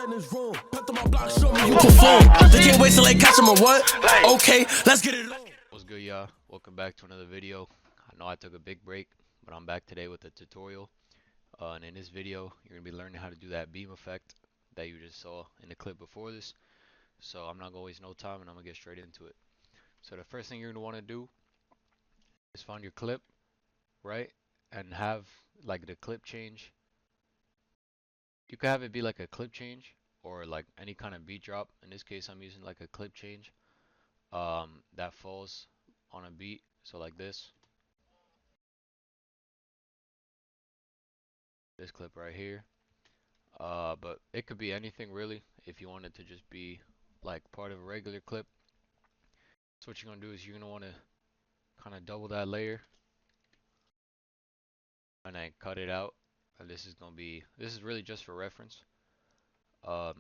in this room. Put them on block, show me you perform. They can't wait till they catch them or what? Okay, let's get it on. What's good, y'all? Welcome back to another video. I know I took a big break, but I'm back today with a tutorial. And in this video, you're gonna be learning how to do that beam effect that you just saw in the clip before this. So I'm not gonna waste no time, and I'm gonna get straight into it. So the first thing you're gonna want to do is find your clip, right? And have like the clip change. You could have it be like a clip change or like any kind of beat drop. In this case, I'm using like a clip change that falls on a beat. So like this clip right here. But it could be anything really. If you want it to just be like part of a regular clip, so what you're gonna do is you're gonna want to kind of double that layer and then cut it out. And this is really just for reference. And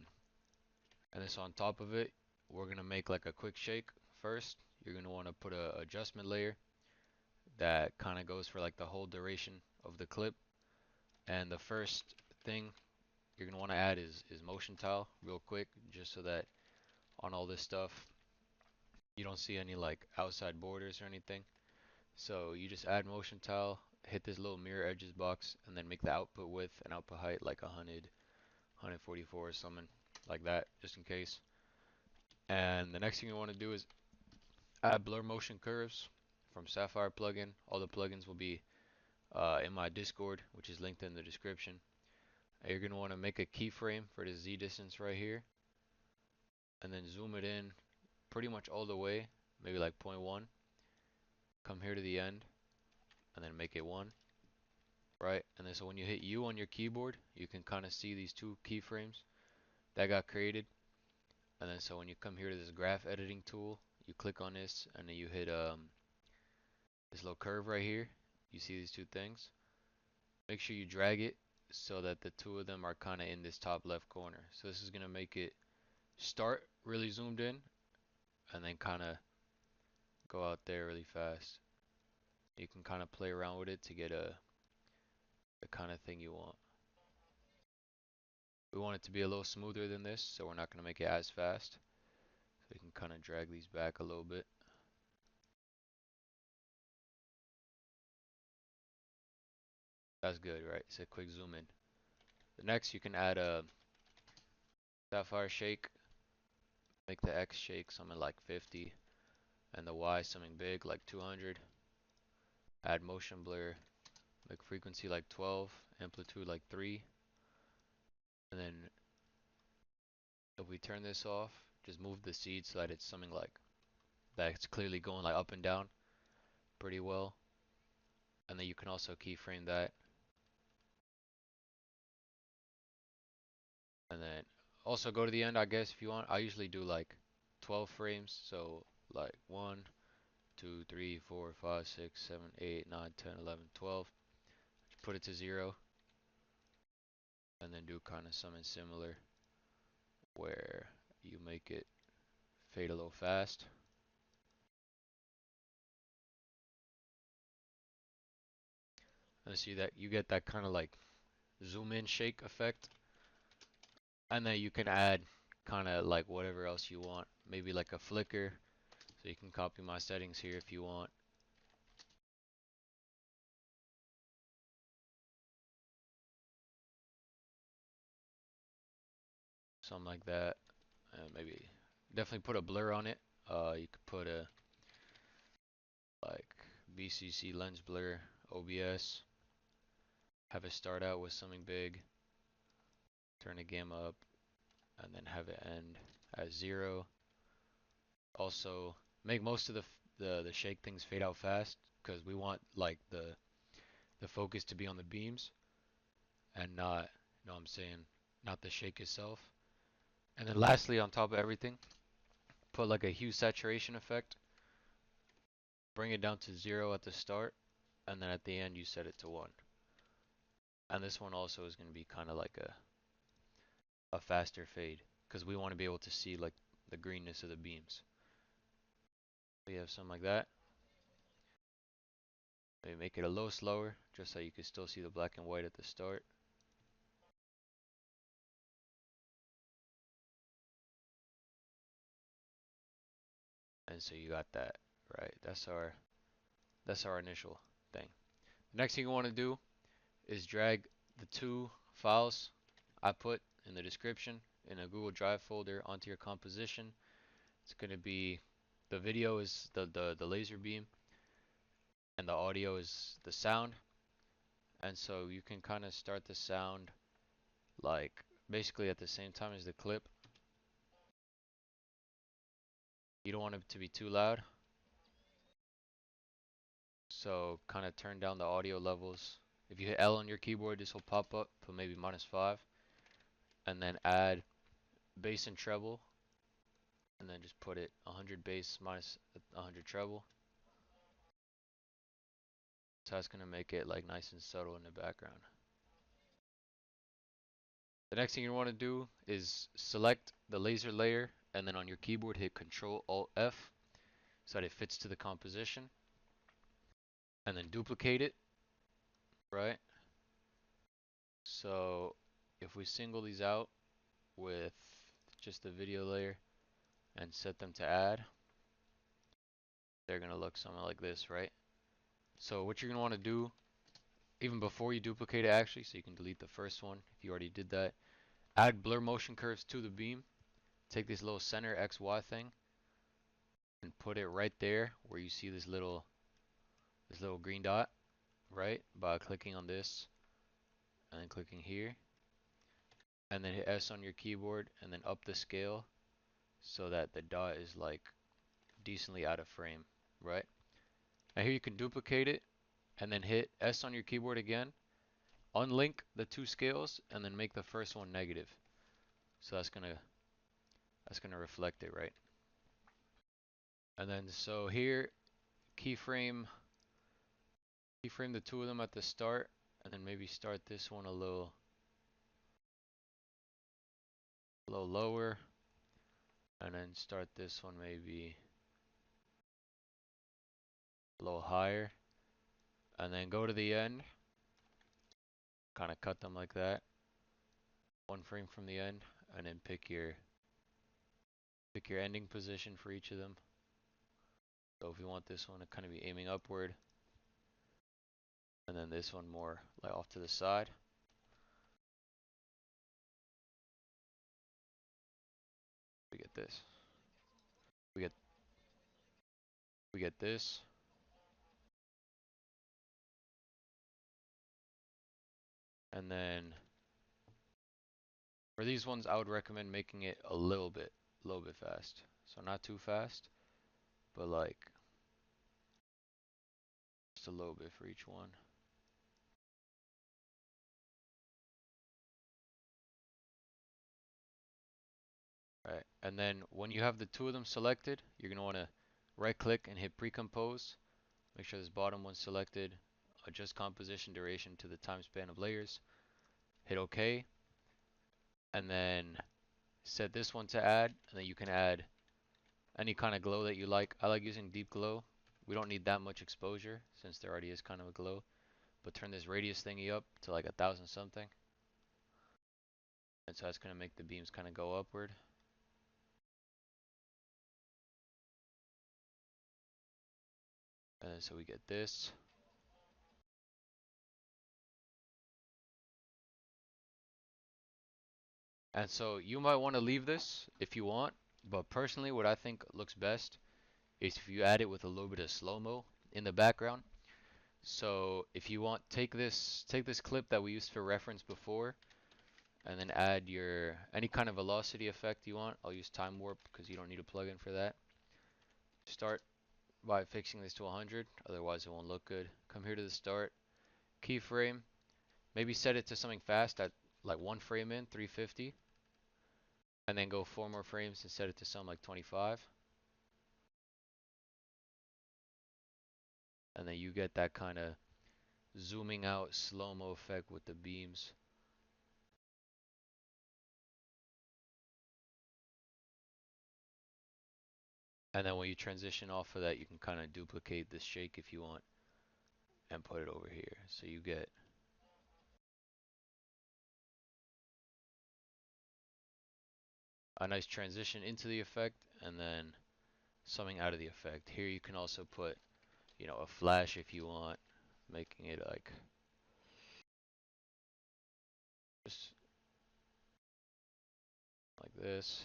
then so on top of it, we're gonna make like a quick shake first. You're gonna want to put a adjustment layer that kind of goes for like the whole duration of the clip. And the first thing you're gonna want to add is motion tile real quick, just so that on all this stuff you don't see any like outside borders or anything. So you just add motion tile, hit this little mirror edges box, and then make the output width and output height like 100, 144 or something like that, just in case. And the next thing you want to do is add blur motion curves from Sapphire plugin. All the plugins will be in my Discord, which is linked in the description. And you're going to want to make a keyframe for the Z distance right here, and then zoom it in pretty much all the way, maybe like 0.1. Come here to the end, and then make it 1. Right? And then so when you hit U on your keyboard, you can kind of see these two keyframes that got created. And then so when you come here to this graph editing tool, you click on this, and then you hit this little curve right here. You see these two things? Make sure you drag it so that the two of them are kind of in this top left corner. So this is going to make it start really zoomed in and then kind of go out there really fast. You can kind of play around with it to get the kind of thing you want. We want it to be a little smoother than this, so we're not going to make it as fast. So you can kind of drag these back a little bit. That's good, right? It's a quick zoom in. The next, you can add a Sapphire shake. Make the X shake something like 50, and the Y something big like 200. Add motion blur. Make frequency like 12, amplitude like 3. And then if we turn this off, just move the seed so that it's something like that's clearly going like up and down pretty well. And then you can also keyframe that. And then also go to the end, I guess, if you want. I usually do like 12 frames, so like 1, 2, 3, 4, 5, 6, 7, 8, 9, 10, 11, 12. Put it to 0, and then do kind of something similar where you make it fade a little fast. And see that you get that kind of like zoom in shake effect. And then you can add kind of like whatever else you want, maybe like a flicker. So you can copy my settings here if you want. Something like that. Maybe definitely put a blur on it. You could put a like BCC lens blur, OBS. Have it start out with something big. Turn the gamma up, and then have it end at 0. Also, make most of the shake things fade out fast, because we want like the focus to be on the beams and not, you know what I'm saying, not the shake itself. And then lastly, on top of everything, put like a hue saturation effect. Bring it down to 0 at the start, and then at the end you set it to 1. And this one also is going to be kind of like a faster fade, because we want to be able to see like the greenness of the beams. We have something like that. Maybe make it a little slower, just so you can still see the black and white at the start. And so you got that, right? That's our initial thing. The next thing you want to do is drag the two files I put in the description in a Google Drive folder onto your composition. It's going to be, the video is the laser beam, and the audio is the sound. And so you can kind of start the sound like basically at the same time as the clip. You don't want it to be too loud, so kind of turn down the audio levels. If you hit L on your keyboard, this will pop up, put maybe -5, and then add bass and treble, and then just put it 100 bass minus 100 treble. So that's gonna make it like nice and subtle in the background. The next thing you want to do is select the laser layer, and then on your keyboard hit Control Alt F so that it fits to the composition, and then duplicate it, right? So if we single these out with just the video layer and set them to add, they're gonna look something like this, right? So what you're gonna want to do, even before you duplicate it actually, so you can delete the first one if you already did that, add blur motion curves to the beam. Take this little center XY thing and put it right there where you see this little green dot, right? By clicking on this and then clicking here, and then hit S on your keyboard and then up the scale so that the dot is like decently out of frame, right? Now here you can duplicate it and then hit S on your keyboard again, unlink the two scales, and then make the first one negative. So that's gonna reflect it, right? And then so here, keyframe the two of them at the start, and then maybe start this one a little lower, and then start this one maybe a little higher, and then go to the end, kind of cut them like that, one frame from the end, and then pick your ending position for each of them. So if you want this one to kind of be aiming upward, and then this one more like off to the side. We get this. We get this. And then for these ones, I would recommend making it a little bit fast. So not too fast, but like just a little bit for each one. Right, and then when you have the two of them selected, you're gonna want to right click and hit pre-compose. Make sure this bottom one's selected. Adjust composition duration to the time span of layers. Hit OK, and then set this one to add, and then you can add any kind of glow that you like. I like using deep glow. We don't need that much exposure since there already is kind of a glow. But turn this radius thingy up to like 1,000 something. And so that's going to make the beams kind of go upward. And then so we get this. And so you might want to leave this if you want. But personally, what I think looks best is if you add it with a little bit of slow-mo in the background. So if you want, take this clip that we used for reference before, and then add your any kind of velocity effect you want. I'll use time warp because you don't need a plugin for that. Start by fixing this to 100, otherwise it won't look good. Come here to the start, keyframe, maybe set it to something fast at like 1 frame in, 350, and then go 4 more frames and set it to something like 25. And then you get that kind of zooming out slow-mo effect with the beams. And then when you transition off of that, you can kind of duplicate this shake if you want and put it over here. So you get a nice transition into the effect, and then something out of the effect. Here you can also put, you know, a flash if you want, making it like just like this.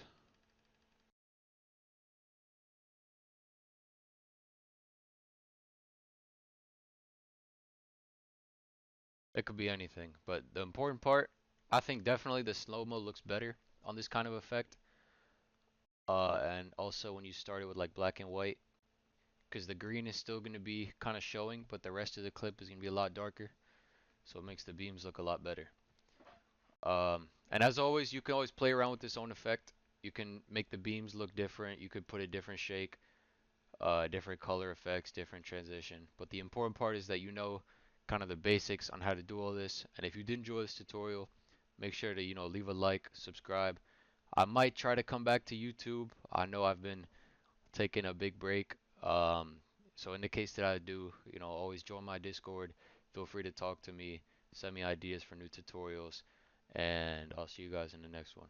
It could be anything, but the important part, I think definitely the slow-mo looks better on this kind of effect. And also when you start it with like black and white, because the green is still going to be kind of showing, but the rest of the clip is going to be a lot darker, so it makes the beams look a lot better. And as always, you can always play around with this own effect. You can make the beams look different. You could put a different shake, different color effects, different transition. But the important part is that you know kind of the basics on how to do all this. And if you did enjoy this tutorial, make sure to, you know, leave a like, subscribe. I might try to come back to YouTube. I know I've been taking a big break. So in the case that I do, you know, always join my Discord. Feel free to talk to me, send me ideas for new tutorials, and I'll see you guys in the next one.